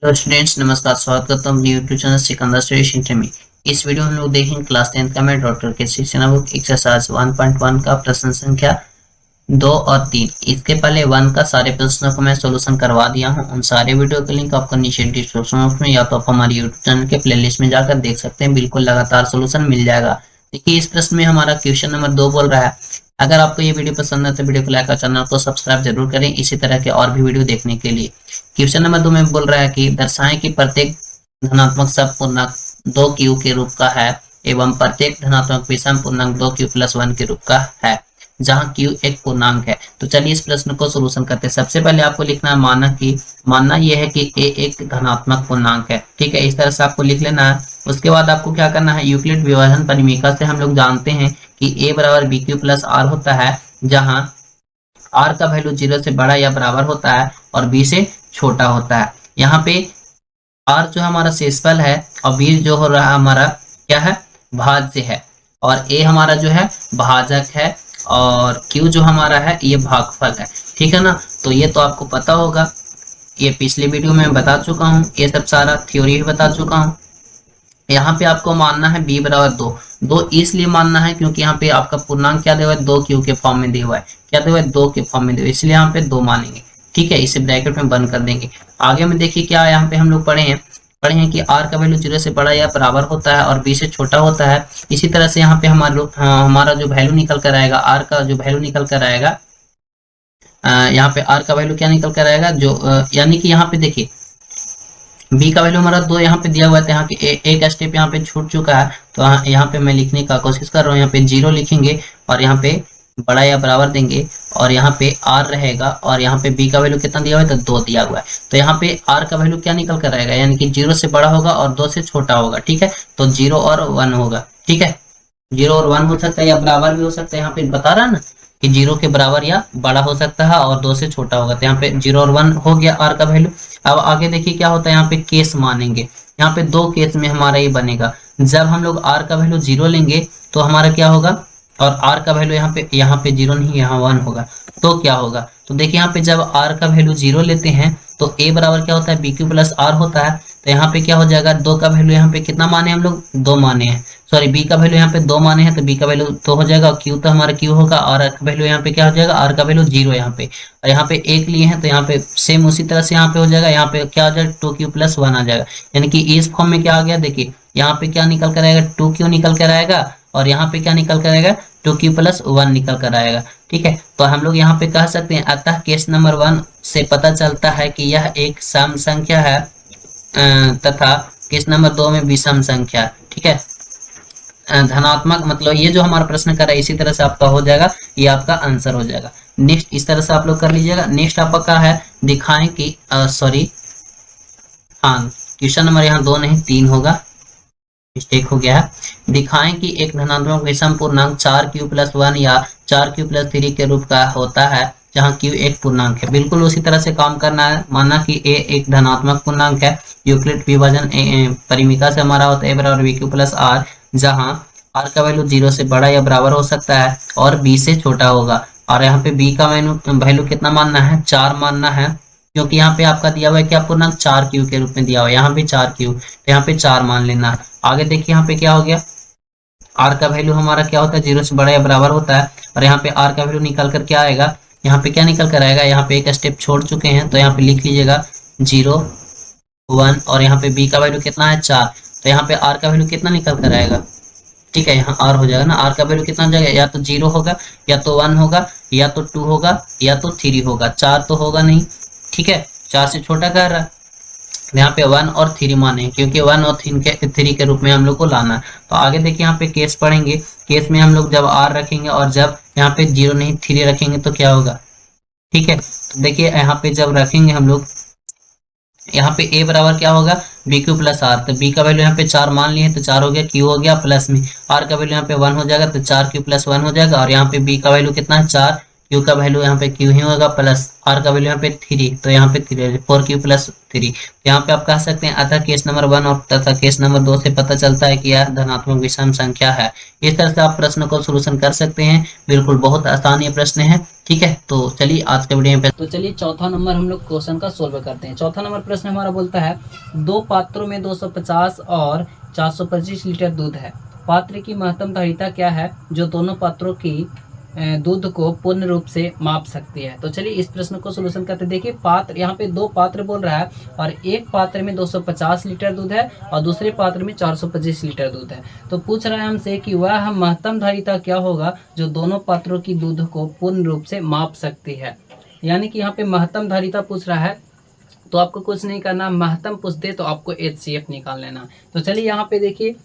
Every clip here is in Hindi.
हेलो स्टूडेंट्स, नमस्कार। स्वागत करता हूँ YouTube channel Sikandar study centre में। इस वीडियो में हम लोग देखेंगे क्लास 10th का मैं डॉक्टर के शिक्षा बुक एक्सरसाइज 1.1 का प्रश्न संख्या 2 और 3। इसके पहले 1 का सारे प्रश्नों को मैं सोल्यूशन करवा दिया हूँ। उन सारे वीडियो के लिंक आपको नीचे डिस्क्रिप्शन बॉक्स में या तो आप हमारे यूट्यूब चैनल के प्लेलिस्ट में जाकर देख सकते हैं। बिल्कुल लगातार सोल्यूशन मिल जाएगा। देखिए, इस प्रश्न में हमारा क्वेश्चन नंबर 2 बोल रहा है, अगर आपको ये वीडियो पसंद है तो वीडियो को लाइक और चैनल को सब्सक्राइब जरूर करें इसी तरह के और भी वीडियो देखने के लिए। क्वेश्चन नंबर 2 में बोल रहा है कि दर्शाएं कि प्रत्येक धनात्मक सब पूर्णांक 2q के रूप का है एवं प्रत्येक धनात्मक विषम पूर्णांक 2q+1 के रूप का है, जहां q एक पूर्णांक है। तो चलिए इस प्रश्न को सोल्यूशन करते हैं। सबसे पहले आपको लिखना है मानना यह है कि a एक धनात्मक पूर्णांक है। ठीक है, इस तरह से आपको लिख लेना है। उसके बाद आपको क्या करना है, यूक्लिड विभाजन परिमीका से हम लोग जानते हैं कि a बराबर bq+r होता है, जहां r का वैल्यू 0 से बड़ा या बराबर होता है और b से छोटा होता है। यहाँ पे r जो हमारा शेषफल है और b जो हो रहा है हमारा क्या है, भाज्य है, और a हमारा जो है भाजक है और q जो हमारा है ये भागफल है। ठीक है ना, तो ये तो आपको पता होगा, ये पिछले वीडियो में बता चुका हूँ, ये सब सारा थ्योरी भी बता चुका हूँ। यहाँ पे आपको मानना है b बराबर 2 इसलिए मानना है क्योंकि यहाँ पे आपका पूर्णांक क्या दिया हुआ है, 2q के फॉर्म में दिया हुआ है। क्या दिया हुआ है, 2 के फॉर्म में दिया हुआ है, इसलिए यहाँ पे 2 मानेंगे। ठीक है, इसे ब्रैकेट में बंद कर देंगे। आगे में देखिए क्या यहाँ पे हम लोग पढ़े हैं कि r का वैल्यू 0 से बड़ा या बराबर होता है और b से छोटा होता है। इसी तरह से यहाँ पे हमारा जो वैल्यू निकल कर आएगा, r का जो वैल्यू निकल कर आएगा, यहाँ पे r का वैल्यू क्या निकल कर आएगा, जो यानी कि यहाँ पे देखिए b का वैल्यू हमारा 2 यहाँ पे दिया हुआ है, यहाँ पे एक स्टेप यहाँ पे छूट चुका है। तो यहाँ पे मैं लिखने का कोशिश कर रहा हूँ, यहाँ पे 0 लिखेंगे और यहाँ पे बड़ा या बराबर देंगे और यहाँ पे r रहेगा और यहाँ पे b का वैल्यू कितना दिया हुआ है, तो 2 दिया हुआ है। तो यहाँ पे r का वैल्यू क्या निकल कर आएगा, यानी कि 0 से बड़ा होगा और 2 से छोटा होगा। ठीक है, तो 0 और 1 होगा। ठीक है, 0 और 1 हो सकता है या बराबर भी हो सकता है। यहाँ पे बता रहा है ना कि 0 के बराबर या बड़ा हो सकता है और 2 से छोटा होगा। तो यहाँ पे 0 और 1 हो गया r का वैल्यू। अब आगे देखिए क्या होता है, यहाँ पे केस मानेंगे। यहाँ पे 2 केस में हमारा ये बनेगा, जब हम लोग r का वैल्यू 0 लेंगे तो हमारा क्या होगा, और r का वैल्यू यहाँ पे 0 नहीं, यहाँ 1 होगा। तो क्या होगा, तो देखिए यहाँ पे जब r का वैल्यू 0 लेते हैं तो a बराबर क्या होता है, bq+r होता है। तो यहाँ पे क्या हो जाएगा, 2 का वैल्यू यहाँ पे कितना माने हम लोग, 2 माने हैं। सॉरी, b का वैल्यू यहाँ पे 2 माने हैं, तो b का वैल्यू 2 हो जाएगा और q तो हमारा q होगा, और r का वैल्यू यहाँ पे क्या हो जाएगा, r का वैल्यू 0 यहाँ पे, और यहाँ पे 1 लिए हैं तो यहाँ पे सेम उसी तरह से यहाँ पे हो जाएगा। यहाँ पे क्या हो जाएगा, 2q+1 आ जाएगा। यानी कि इस फॉर्म में क्या आ गया, देखिए यहाँ पे क्या निकल कर आएगा, 2q निकल कर आएगा और यहाँ पे क्या निकल कर आएगा, 2q+1 निकल कर आएगा। ठीक है, तो हम लोग यहाँ पे कह सकते हैं, अतः केस नंबर 1 से पता चलता है कि यह एक सम संख्या है तथा केस नंबर 2 में विषम संख्या। ठीक है, धनात्मक मतलब ये जो हमारा प्रश्न कर रहा है इसी तरह से आपका हो जाएगा, ये आपका आंसर हो जाएगा। नेक्स्ट इस तरह से आप लोग कर लीजिएगा। नेक्स्ट आपका है, दिखाएं कि सॉरी हाँ, क्वेश्चन नंबर यहाँ 2 नहीं 3 होगा, मिस्टेक हो गया है। दिखाएं कि एक धनात्मक विषम पूर्णांक 4q+1 या 4q+3 के रूप का होता है, जहां q एक पूर्णांक है। बिल्कुल उसी तरह से काम करना है। माना कि a एक धनात्मक पूर्णांक है, यूक्लिड विभाजन परिमिका से हमारा होता है a बराबर bq+r, जहां r का वैल्यू 0 से बड़ा या बराबर हो सकता है और b से छोटा होगा। और यहाँ पे b का वैल्यू कितना मानना है, 4 मानना है, क्योंकि यहाँ पे आपका दिया हुआ है क्या, पूर्णांक 4q के रूप में दिया हुआ है, यहाँ पे 4q, तो यहाँ पे 4 मान लेना। आगे देखिए यहाँ पे क्या हो गया, r का वैल्यू हमारा क्या होता है, 0 से बड़ा या बराबर होता है, और यहाँ पे r का वैल्यू निकल कर क्या आएगा, यहाँ पे क्या निकल कर आएगा, यहाँ पे एक स्टेप छोड़ चुके हैं तो यहाँ पे लिख लीजिएगा 0 1, और यहाँ पे b का वैल्यू कितना है, 4, तो यहाँ पे r का वैल्यू कितना निकल कर आएगा। ठीक है, यहाँ r हो जाएगा ना, r का वैल्यू कितना हो जाएगा, या तो 0 होगा या तो 1 होगा या तो 2 होगा या तो 3 होगा, 4 तो होगा नहीं। ठीक है, 4 से छोटा कर रहा है, यहाँ पे 1 और 3 माने, क्योंकि 1 और 3 के रूप में हम लोग को लाना है। तो आगे देखिए यहाँ पे केस पढ़ेंगे। केस में हम लोग जब r रखेंगे और जब यहाँ पे 0 नहीं 3 रखेंगे तो क्या होगा। ठीक है, तो देखिए यहाँ पे जब रखेंगे हम लोग, यहाँ पे a बराबर क्या होगा, bq+r, तो b का वैल्यू यहाँ पे 4 मान लिए तो 4 हो गया, q हो गया प्लस में r का वैल्यू यहाँ पे 1 हो जाएगा तो 4q+1 हो जाएगा, और यहाँ पे b का वैल्यू कितना है, 4, क्यू का वैल्यू यहाँ पे क्यू ही होगा प्लस आर का वैल्यू यहाँ पे 3, तो यहाँ पे 4q प्लस 3। यहाँ पे आप कह सकते हैं अतः केस नंबर 1 और तथा केस नंबर 2 से पता चलता है कि यह धनात्मक विषम संख्या है। इस तरह से आप प्रश्न को सोल्यूशन कर सकते हैं। बिल्कुल बहुत आसान ये प्रश्न है। ठीक है, तो चलिए आज के वीडियो में तो चलिए चौथा नंबर हम लोग क्वेश्चन का सोल्व करते हैं। चौथा नंबर प्रश्न हमारा बोलता है 2 पात्रों में 250 और 425 लीटर दूध है। पात्र की महत्तम धारिता क्या है जो दोनों पात्रों की दूध को पूर्ण रूप से माप सकती है। तो चलिए इस प्रश्न को सोल्यूशन करते हैं। देखिए पात्र, यहाँ पे 2 पात्र बोल रहा है और एक पात्र में 250 लीटर दूध है और दूसरे पात्र में 425 लीटर दूध है। तो पूछ रहा है हमसे कि वह महत्तम धारिता क्या होगा जो दोनों पात्रों की दूध को पूर्ण रूप से माप सकती है। यानी कि यहाँ पे महत्तम धारिता पूछ रहा है, तो आपको कुछ नहीं करना, महत्तम पूछ दे तो आपको HCF निकाल लेना। तो चलिए यहाँ पे देखिए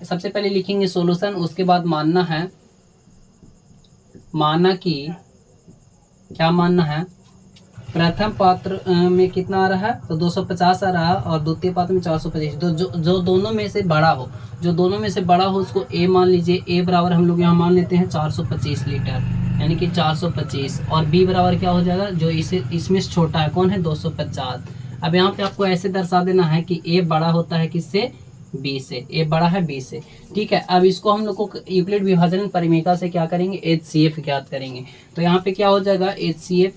सबसे पहले लिखेंगे सोल्यूशन, उसके बाद मानना है, माना कि क्या मानना है, प्रथम पात्र में कितना आ रहा है तो 250 आ रहा है और द्वितीय पात्र में 425। तो जो दोनों में से बड़ा हो, जो दोनों में से बड़ा हो उसको A मान लीजिए। A बराबर हम लोग यहाँ मान लेते हैं 425 लीटर, यानी कि 425, और B बराबर क्या हो जाएगा जो इसमें से छोटा है कौन है 250। अब यहाँ पे आपको ऐसे दर्शा देना है कि A बड़ा होता है किससे, B से, A बड़ा है B से। ठीक है, अब इसको हम लोग को यूक्लिड विभाजन परिमेय से क्या करेंगे, HCF ज्ञात करेंगे। तो यहाँ पे क्या हो जाएगा HCF,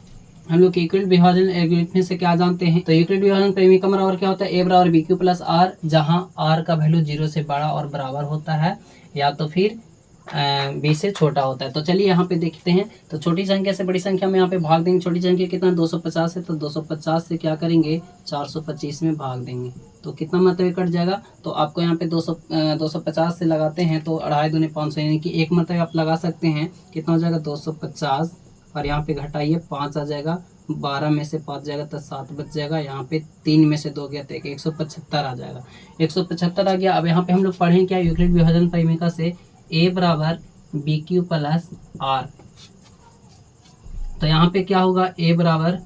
हम लोग यूक्लिड विभाजन एल्गोरिथम से क्या जानते हैं, तो यूक्लिड विभाजन परिमेय का बराबर क्या होता है, A बराबर BQ प्लस R, जहाँ R का वैल्यू 0 से बड़ा और बराबर होता है या तो फिर B से छोटा होता है। तो चलिए यहाँ पे देखते हैं, तो छोटी संख्या से बड़ी संख्या में यहाँ पे भाग देंगे। छोटी संख्या कितना 250 है, तो 250 से क्या करेंगे 425 में भाग देंगे, तो कितना मरतबे कट जाएगा। तो आपको यहाँ पे 250 से लगाते हैं तो 2.5 दूनी 500, यानी कि एक मरतबे आप लगा सकते हैं। कितना हो जाएगा 250, और यहाँ पे घटाइए 5 आ जाएगा, 12 में से 5 जाएगा तो 7 बच जाएगा। यहाँ पे 3 में से 2 गया तो 175 आ जाएगा, 175 आ गया। अब यहाँ पे हम लोग पढ़ें क्या, यूक्लिड विभाजन परिमेय से A बराबर BQ प्लस R। तो यहाँ पे क्या होगा, A बराबर,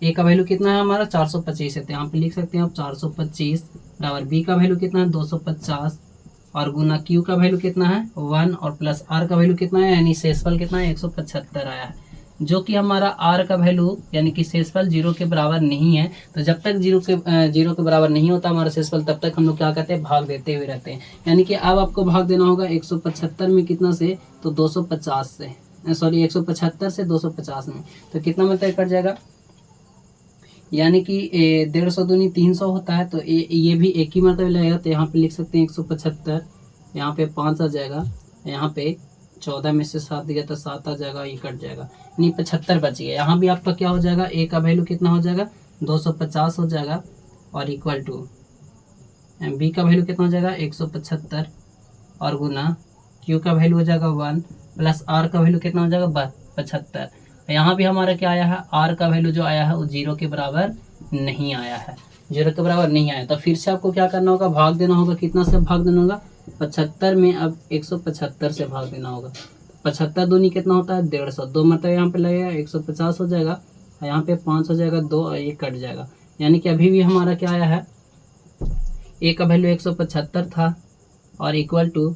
A का वैल्यू कितना है हमारा 425 है, तो यहाँ पे लिख सकते हैं आप 425 बराबर B का वैल्यू कितना है 250 और गुना Q का वैल्यू कितना है 1 और प्लस R का वैल्यू कितना है, यानी शेषफल कितना है 175 आया है, जो कि हमारा R का वैल्यू यानी कि शेषफल 0 के बराबर नहीं है। तो जब तक 0 के बराबर नहीं होता हमारा शेषफल, तब तक हम लोग क्या करते हैं, भाग देते हुए रहते हैं। यानी कि अब आपको भाग देना होगा 175 में कितना से, तो 250 से, सॉरी 175 से 250 में, तो कितना मतलब कट जाएगा, यानी कि 150 दूनी 300 होता है। तो ये भी एक ही मतलब लगेगा, तो यहाँ पे लिख सकते हैं 175, यहाँ पे 5 आ जाएगा, यहाँ पे 14 में से 7 दिया तो 7 आ जाएगा, ये कट जाएगा, यानी 75 बच गया। यहाँ भी आपका क्या हो जाएगा, A का वैल्यू कितना हो जाएगा 250 हो जाएगा, और इक्वल टू B का वैल्यू कितना हो जाएगा 175 और गुना Q का वैल्यू हो जाएगा 1 प्लस R का वैल्यू कितना हो जाएगा 75। यहाँ भी हमारा क्या आया है, R का वैल्यू जो आया है वो 0 के बराबर नहीं आया है, 0 के बराबर नहीं आया। तो फिर से आपको क्या करना होगा, भाग देना होगा, कितना से भाग देना होगा 75 में, अब 175 से भाग देना होगा। 75 दूनी कितना होता है 150, 2 मतलब यहाँ पे लगेगा 150 हो जाएगा, और यहाँ पे 5 हो जाएगा 2 और ये कट जाएगा। यानी कि अभी भी हमारा क्या आया है, A का वैल्यू 175 था और इक्वल टू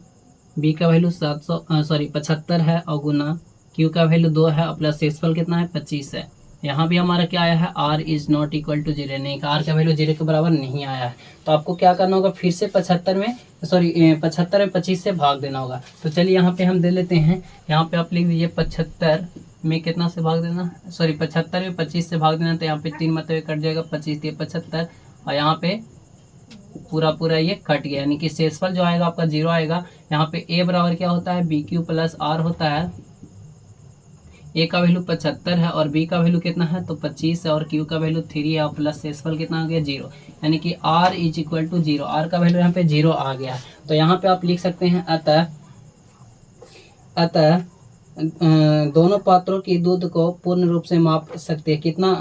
B का वैल्यू 75 है और गुना Q का वैल्यू 2 है और प्लस शेषफल कितना है 25 है। यहाँ भी हमारा क्या आया है, R is not equal to 0, नहीं R का वैल्यू 0 के बराबर नहीं आया है। तो आपको क्या करना होगा, फिर से 75 में 25 से भाग देना होगा। तो चलिए यहाँ पे हम दे लेते हैं, यहाँ पे आप लिख दीजिए 75 में कितना से भाग देना, 75 में 25 से भाग देना, तो यहाँ पे 3 मतलब कट जाएगा, 25 दिए 75 और यहाँ पे पूरा ये कट गया, यानी कि शेषफल जो आएगा आपका 0 आएगा। यहाँ पे A बराबर क्या होता है BQ प्लस R होता है, A का वैल्यू 75 है और B का वैल्यू कितना है तो 25 है और Q का वैल्यू 3 है और प्लस शेषफल कितना आ गया 0, यानी कि R is equal to 0, R का वैल्यू यहाँ पे 0 आ गया। तो यहाँ पे आप लिख सकते हैं अतः दोनों पात्रों की दूध को पूर्ण रूप से माप सकते हैं। कितना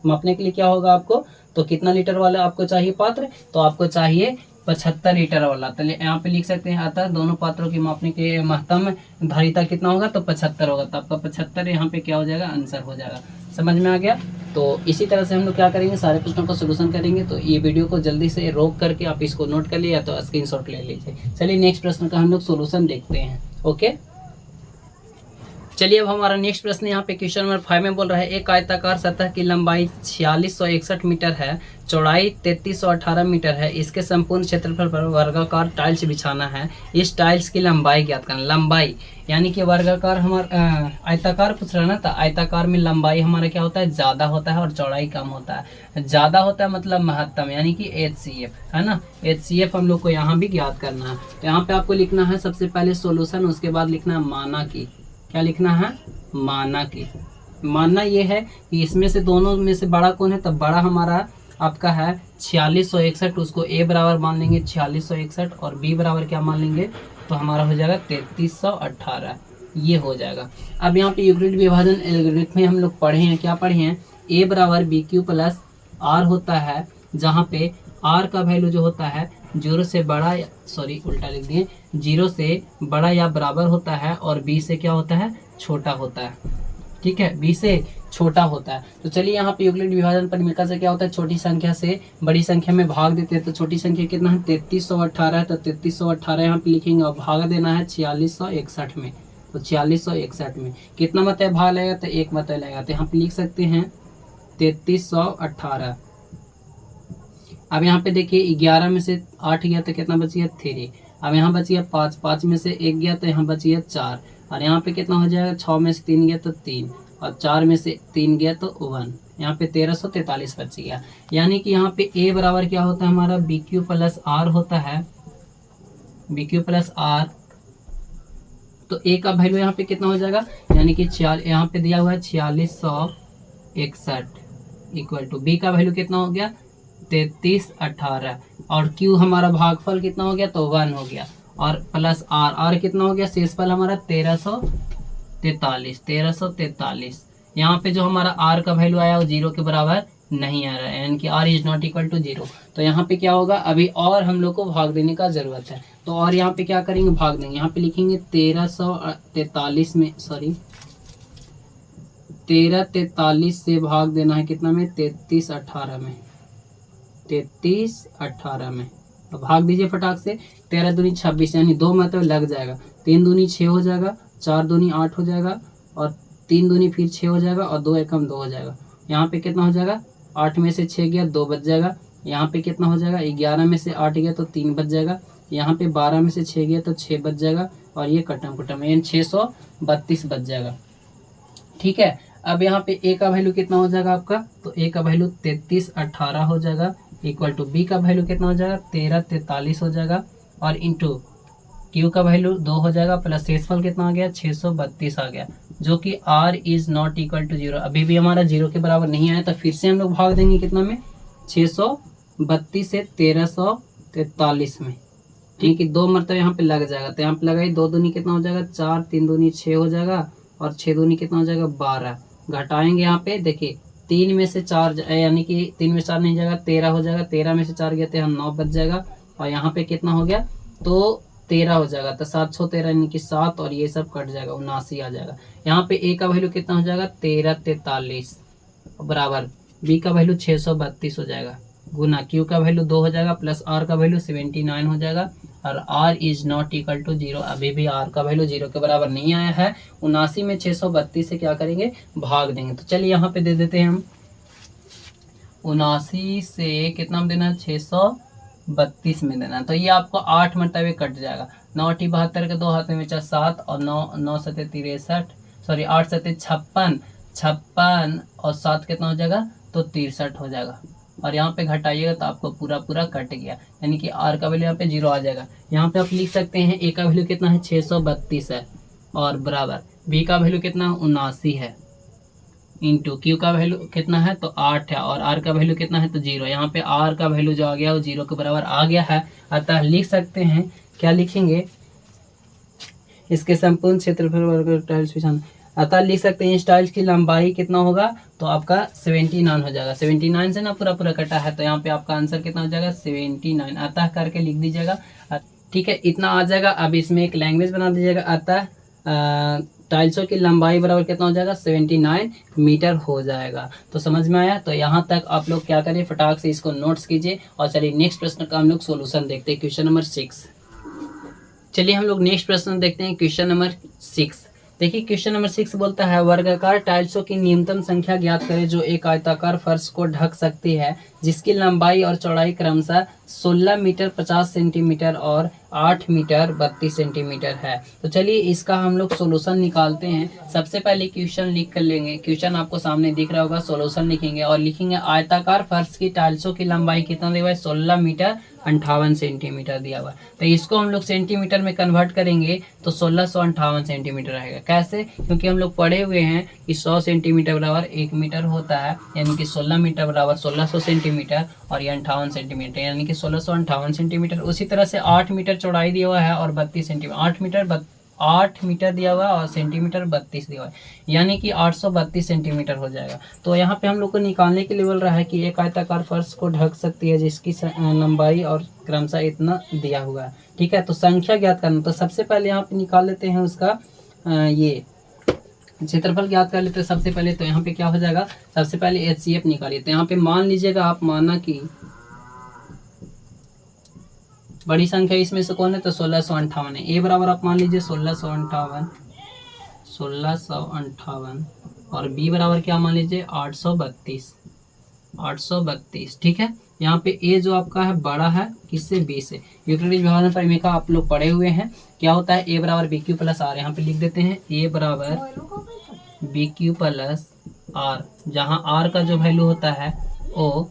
मापने के लिए क्या होगा आपको, तो कितना लीटर वाला आपको चाहिए पात्र, तो आपको चाहिए 75 लीटर वाला। तो यहाँ पे लिख सकते हैं अतः दोनों पात्रों की मापने के महत्तम धारिता कितना होगा तो 75 होगा, तो आपका 75 यहाँ पे क्या हो जाएगा आंसर हो जाएगा। समझ में आ गया। तो इसी तरह से हम लोग क्या करेंगे, सारे प्रश्नों का सोल्यूशन करेंगे। तो ये वीडियो को जल्दी से रोक करके आप इसको नोट कर लिए या तो स्क्रीनशॉट ले लीजिए। चलिए नेक्स्ट प्रश्न का हम लोग सोल्यूशन देखते हैं। ओके, चलिए अब हमारा नेक्स्ट प्रश्न यहाँ पे क्वेश्चन नंबर 5 में बोल रहा है एक आयताकार सतह की लंबाई 4661 मीटर है, चौड़ाई 3318 मीटर है, इसके संपूर्ण क्षेत्रफल पर वर्गाकार टाइल्स बिछाना है, इस टाइल्स की लंबाई ज्ञात करना। लंबाई यानी कि वर्गाकार हमारा आयताकार पूछ रहा है ना, तो आयताकार में लंबाई हमारा क्या होता है, ज़्यादा होता है और चौड़ाई कम होता है। ज़्यादा होता है मतलब महत्तम यानी कि HCF है ना, HCF हम लोग को यहाँ भी ज्ञात करना है। तो यहाँ पे आपको लिखना है सबसे पहले सोल्यूशन, उसके बाद लिखना है माना की, क्या लिखना है, माना की। मानना ये है कि इसमें से दोनों में से बड़ा कौन है, तब बड़ा हमारा आपका है 4661, उसको A बराबर मान लेंगे 4661 और B बराबर क्या मान लेंगे, तो हमारा हो जाएगा 3318, ये हो जाएगा। अब यहाँ पे यूक्लिड विभाजन एल्गोरिथम में हम लोग पढ़े हैं, क्या पढ़े हैं, A बराबर BQ प्लस R होता है, जहाँ पे R का वैल्यू जो होता है 0 से बड़ा, सॉरी उल्टा लिख दिए, 0 से बड़ा या बराबर होता है और B से क्या होता है, छोटा होता है। ठीक है, B से छोटा होता है। तो चलिए यहाँ पे यूक्लिड विभाजन परिमेय से क्या होता है, छोटी संख्या से बड़ी संख्या में भाग देते हैं। तो छोटी संख्या कितना है, 3318 है, तो 3318 यहाँ पे लिखेंगे और भाग देना है 4661 में। तो 4661 में कितना मतलब भाग लगेगा, तो एक मतलब लगेगा, तो यहाँ पे लिख सकते हैं 3318। अब यहाँ पे देखिए 11 में से 8 गया तो कितना बच गया, 3। अब यहाँ बच गया 5, 5 में से 1 गया तो यहाँ बच गया 4, और यहाँ पे कितना हो जाएगा, 6 में से 3 गया तो 3, और 4 में से 3 गया तो 1, यहाँ पे 1343 बच गया। यानी कि यहाँ पे A बराबर क्या होता है हमारा, BQ प्लस R होता है, BQ प्लस R। तो A का वैल्यू यहाँ पे कितना हो जाएगा, यानी कि यहाँ पे दिया हुआ है 4661 इक्वल टू B का वैल्यू कितना हो गया, 3318, और Q हमारा भागफल कितना हो गया, तो 1 हो गया, और प्लस R कितना हो गया, शेषफल हमारा 1343। यहाँ पे जो हमारा R का वैल्यू आया वो 0 के बराबर नहीं आ रहा है, यानी कि R is not equal to 0। तो यहाँ पे क्या होगा, अभी और हम लोग को भाग देने का जरूरत है। तो और यहाँ पे क्या करेंगे, भाग देंगे। यहाँ पे लिखेंगे 1343 में, सॉरी 1343 से भाग देना है कितना में, 3318 में, 3318 में। अब भाग दीजिए फटाक से, 13 दूनी 26, यानी 2 मतलब लग जाएगा, 3 दूनी 6 हो जाएगा, 4 दूनी 8 हो जाएगा, और 3 दूनी फिर 6 हो जाएगा, और 2 एकम 2 हो जाएगा। यहाँ पे कितना हो जाएगा, 8 में से 6 गया 2 बच जाएगा। यहाँ पे कितना हो जाएगा, 11 में से 8 गया तो 3 बच जाएगा। यहाँ पे 12 में से 6 गया तो 6 बच जाएगा, और ये कटम कुटम यानी 632 बच जाएगा। ठीक है, अब यहाँ पे A का वैल्यू कितना हो जाएगा आपका, तो A का वैल्यू 3318 हो जाएगा, इक्वल टू B का वैल्यू कितना हो जाएगा, 1343 हो जाएगा, और इंटू Q का वैल्यू 2 हो जाएगा, प्लस शेषफल कितना आ गया, 632 आ गया, जो कि R is not equal to 0। अभी भी हमारा 0 के बराबर नहीं आया, तो फिर से हम लोग भाग देंगे कितना में, 632 से 1343 में। ठीक है, 2 मतलब यहाँ पे लग जाएगा, तो यहाँ पे लगाई 2 दूनी कितना हो जाएगा, 4, 3 दूनी 6 हो जाएगा, और 6 दूनी कितना हो जाएगा, 12। घटाएंगे यहाँ पे देखिए, 3 में से 4 यानी कि 3 में 4 नहीं जाएगा, 13 हो जाएगा, 13 में से 4 गया तो यहाँ 9 बच जाएगा, और यहाँ पे कितना हो गया, तो 13 हो जाएगा, तो 7 6 13 यानी कि 7, और ये सब कट जाएगा, 79 आ जाएगा। यहाँ पे A का वैल्यू कितना हो जाएगा, 1343 बराबर B का वैल्यू 632 हो जाएगा, गुना Q का वैल्यू 2 हो जाएगा, प्लस R का वैल्यू 79 हो जाएगा, और R is not equal to 0। अभी भी R का वैल्यू 0 के बराबर नहीं आया है। 79 में 632 से क्या करेंगे, भाग देंगे। तो चलिए यहाँ पे दे देते हैं हम, 79 से कितना देना है, 632 में देना है। तो ये आपको 8 मतलब कट जाएगा, 9 टी 72 के 2 हाथ में बचा 7, और 9 सते 63, सॉरी 8 सते 56, 56 और 7 कितना हो जाएगा, तो 63 हो जाएगा, और यहाँ पे घटाइएगा तो आपको पूरा पूरा कट गया, यानी कि R का वैल्यू यहाँ पे 0 आ जाएगा। यहाँ पे आप लिख सकते हैं A का वैल्यू कितना है, 632 है, और बराबर B का वैल्यू कितना 79 है, इंटू Q का वैल्यू कितना है, तो 8 है, और R का वैल्यू कितना है, तो 0। यहाँ पे R का वैल्यू जो आ गया वो 0 के बराबर आ गया है। अतः लिख सकते हैं, क्या लिखेंगे, इसके संपूर्ण क्षेत्रफल वर्ग टाइल्स बिछाना। अतः लिख सकते हैं इस टाइल्स की लंबाई कितना होगा, तो आपका 79 हो जाएगा। 79 से ना पूरा पूरा कटा है, तो यहाँ पे आपका आंसर कितना हो जाएगा, 79। अतः करके लिख दीजिएगा, ठीक है, इतना आ जाएगा। अब इसमें एक लैंग्वेज बना दीजिएगा, अतः टाइल्सों की लंबाई बराबर कितना हो जाएगा, 79 मीटर हो जाएगा। तो समझ में आया। तो यहाँ तक आप लोग क्या करें, फटाक से इसको नोट्स कीजिए, और चलिए नेक्स्ट प्रश्न का हम लोग सोल्यूशन देखते हैं, क्वेश्चन नंबर 6। चलिए हम लोग नेक्स्ट प्रश्न देखते हैं, क्वेश्चन नंबर 6। देखिए क्वेश्चन नंबर 6 बोलता है वर्गाकार टाइल्सों की न्यूनतम संख्या ज्ञात करें जो एक आयताकार फर्श को ढक सकती है, जिसकी लंबाई और चौड़ाई क्रमशः 16 मीटर 50 सेंटीमीटर और 8 मीटर 32 सेंटीमीटर है। तो चलिए इसका हम लोग सोल्यूशन निकालते हैं। सबसे पहले क्वेश्चन लिख कर लेंगे। क्वेश्चन आपको सामने दिख रहा होगा, सोल्यूशन लिखेंगे और लिखेंगे आयताकार फर्श की टाइल्सों की लंबाई कितना दिया हुआ है, 16 मीटर 58 सेंटीमीटर दिया हुआ है। तो इसको हम लोग सेंटीमीटर में कन्वर्ट करेंगे तो 1658 सेंटीमीटर रहेगा। कैसे? क्योंकि हम लोग पढ़े हुए हैं कि 100 सेंटीमीटर बराबर 1 मीटर होता है, यानी कि 16 मीटर बराबर 1600 सेंटीमीटर और ये 58 सेंटीमीटर, यानी कि 1658 सेंटीमीटर। उसी तरह से 8 मीटर चौड़ाई दिया हुआ है और 32 सेंटीमीटर, 8 मीटर दिया हुआ है और सेंटीमीटर 32 दिया हुआ है, यानी कि 832 सेंटीमीटर हो जाएगा। तो यहाँ पे हम लोग को निकालने के लिए बोल रहा है कि एक आयताकार फर्श को ढक सकती है जिसकी लंबाई और क्रमशः इतना दिया हुआ है। ठीक है, तो संख्या ज्ञात करना। तो सबसे पहले यहाँ पे निकाल लेते हैं उसका ये क्षेत्रफल ज्ञात कर लेते हैं सबसे पहले। तो यहाँ पे क्या हो जाएगा, सबसे पहले HCF निकालिए। तो यहाँ पे मान लीजिएगा आप, माना कि बड़ी संख्या इसमें से कौन है, तो 1658 है। ए बराबर आप मान लीजिए 1658 और बी बराबर क्या मान लीजिए 832। ठीक है, यहाँ पे ए जो आपका है बड़ा है किससे, बी से। यूक्लिड विभाजन परिमेय आप लोग पढ़े हुए हैं, क्या होता है ए बराबर बी क्यू प्लस आर। यहाँ पे लिख देते हैं ए बराबर बी क्यू प्लस आर, जहाँ आर का जो वैल्यू होता है वो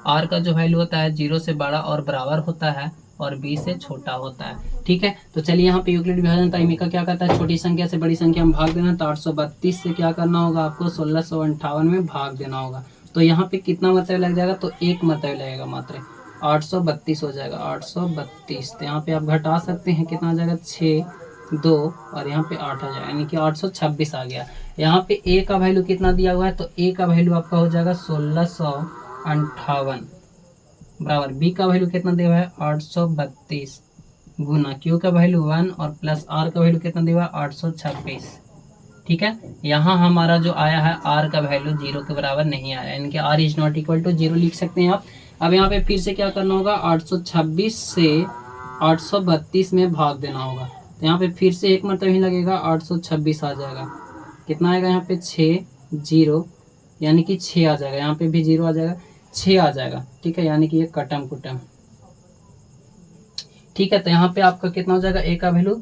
आर का जो वैल्यू होता है 0 से बड़ा और बराबर होता है और बी से छोटा होता है। ठीक है, तो चलिए यहाँ पे यूक्लिड विभाजन परिमेय क्या कहता है, छोटी संख्या से बड़ी संख्या में भाग देना। तो 832 से क्या करना होगा आपको, 1658 में भाग देना होगा। तो यहाँ पे कितना मतलब लग जाएगा, तो एक मतलब लगेगा, मात्र 832 हो जाएगा, 832। तो यहाँ पे आप घटा सकते हैं, कितना आ जाएगा 6 2 और यहाँ पे 8 आ जाएगा, यानी कि 826 आ गया। यहाँ पे ए का वैल्यू कितना दिया हुआ है, तो ए का वैल्यू आपका हो जाएगा 1658 बराबर बी का वैल्यू कितना दिया हुआ है 832 गुना क्यू का वैल्यू 1 और प्लस आर का वैल्यू कितना दिया हुआ है 826। ठीक है, यहाँ हमारा जो आया है आर का वैल्यू 0 के बराबर नहीं आया, यानी कि R is not equal to 0 लिख सकते हैं आप। अब यहाँ पे फिर से क्या करना होगा, 826 से 832 में भाग देना होगा। तो यहाँ पे फिर से एक मतलब ही लगेगा, 826 आ जाएगा, कितना आएगा यहाँ पे 6 0, यानी कि 6 आ जाएगा, यहाँ पे भी 0 आ जाएगा, 6 आ जाएगा। ठीक है, यानी कि ये कटम कुटम। ठीक है, तो यहाँ पे आपका कितना हो जाएगा, ए का वैल्यू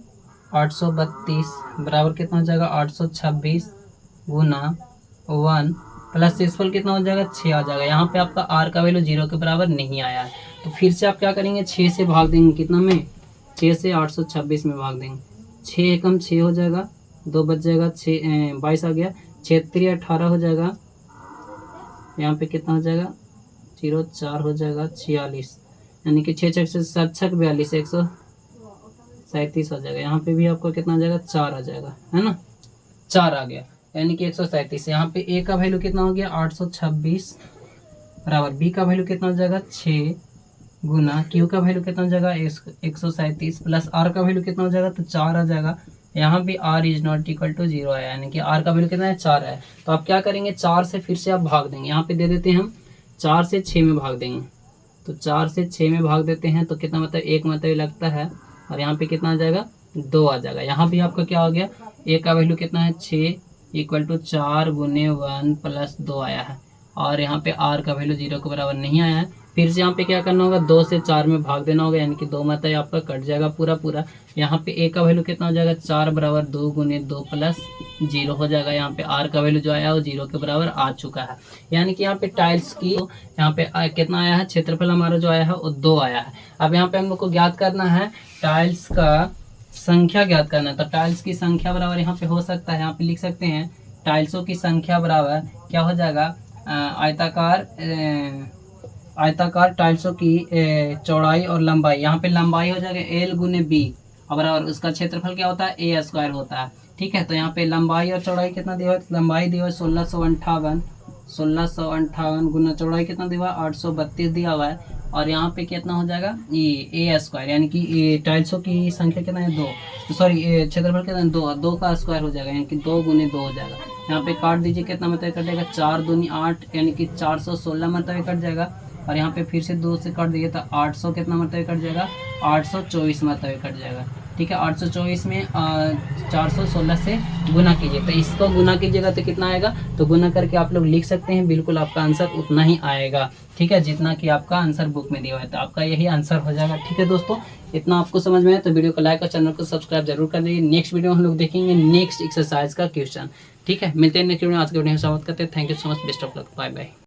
832 बराबर कितना हो जाएगा 826 गुना 1 प्लस शेषफल कितना हो जाएगा 6 आ जाएगा। यहाँ पे आपका आर का वैल्यू 0 के बराबर नहीं आया है, तो फिर से आप क्या करेंगे, 6 से भाग देंगे, कितना में 6 से 826 में भाग देंगे। 6 एकम 6 हो जाएगा, 2 बच जाएगा, 6 22 आ गया, 6 3 18 हो जाएगा, यहाँ पे कितना हो जाएगा 0 4 हो जाएगा 46, यानी कि 6 6 7 6 42 137 हो जाएगा। यहाँ पे भी आपको कितना आ जाएगा 4 आ जाएगा, है ना, 4 आ गया, यानी कि 137। यहाँ पे ए का वैल्यू कितना हो गया 826 बराबर बी का वैल्यू कितना हो जाएगा 6 गुना क्यू का वैल्यू कितना हो जाएगा 137 प्लस आर का वैल्यू कितना हो जाएगा, तो 4 आ जाएगा। यहाँ भी R is not equal to 0 आया, यानी कि आर का वैल्यू कितना है 4 है। तो आप क्या करेंगे, 4 से फिर से आप भाग देंगे, यहाँ पे दे देते हैं हम 4 से 6 में भाग देंगे। तो 4 से 6 में भाग देते हैं तो कितना मतलब एक मतलब लगता है, और यहाँ पे कितना आ जाएगा 2 आ जाएगा। यहाँ भी आपका क्या हो गया, ए का वैल्यू कितना है 6 इक्वल टू 4 गुने 1 प्लस 2 आया है, और यहाँ पे आर का वैल्यू 0 के बराबर नहीं आया है। फिर से यहाँ पे क्या करना होगा, 2 से 4 में भाग देना होगा, यानी कि 2 मतलब आपका कट जाएगा पूरा पूरा। यहाँ पे ए का वैल्यू कितना हो जाएगा 4 बराबर 2 गुने 2 प्लस 0 हो जाएगा। यहाँ पे आर का वैल्यू जो आया वो 0 के बराबर आ चुका है, यानी कि यहाँ पे टाइल्स की यहाँ पे कितना आया है, क्षेत्रफल हमारा जो आया है वो 2 आया है। अब यहाँ पे हम लोग को ज्ञात करना है टाइल्स का संख्या ज्ञात करना है। तो टाइल्स की संख्या बराबर यहाँ पे हो सकता है, यहाँ पे लिख सकते हैं टाइल्सों की संख्या बराबर क्या हो जाएगा, आयताकार टाइल्सों की चौड़ाई और लंबाई। यहाँ पे लंबाई हो जाएगा एल गुने बी और बराबर उसका क्षेत्रफल क्या होता है ए स्क्वायर होता है। ठीक है, तो यहाँ पे लंबाई और चौड़ाई कितना दिया हुआ है, लंबाई दिया हुआ है 1658 गुना चौड़ाई कितना दिया हुआ है 832 दिया हुआ है, और यहाँ पे कितना हो जाएगा ये ए स्क्वायर, यानी कि टाइल्सों की संख्या कितना है 2, सॉरी क्षेत्रफल कितना है 2 का स्क्वायर हो जाएगा, यानी कि 2 गुने 2 हो जाएगा। यहाँ पे काट दीजिए, कितना मतलब कटेगा 4 दूनी 8, यानी कि 416 मतलब कट जाएगा, और यहाँ पे फिर से 2 से काट दिए तो 800 कितना मतलब कट जाएगा 824 मतलब कट जाएगा। ठीक है। 824 में 416 से गुना कीजिए, तो इसको गुना कीजिएगा तो कितना आएगा, तो गुना करके आप लोग लिख सकते हैं, बिल्कुल आपका आंसर उतना ही आएगा, ठीक है, जितना कि आपका आंसर बुक में दिया हुआ है, तो आपका यही आंसर हो जाएगा। ठीक है दोस्तों, इतना आपको समझ में आया तो वीडियो को लाइक और चैनल को सब्सक्राइब जरूर कर दीजिए। नेक्स्ट वीडियो हम लोग देखेंगे नेक्स्ट एक्सरसाइज का क्वेश्चन। ठीक है, मिलते हैं नेक्स्ट वीडियो में। आज के वीडियो में समाप्त करते हैं। Thank you so much, best of luck, bye bye.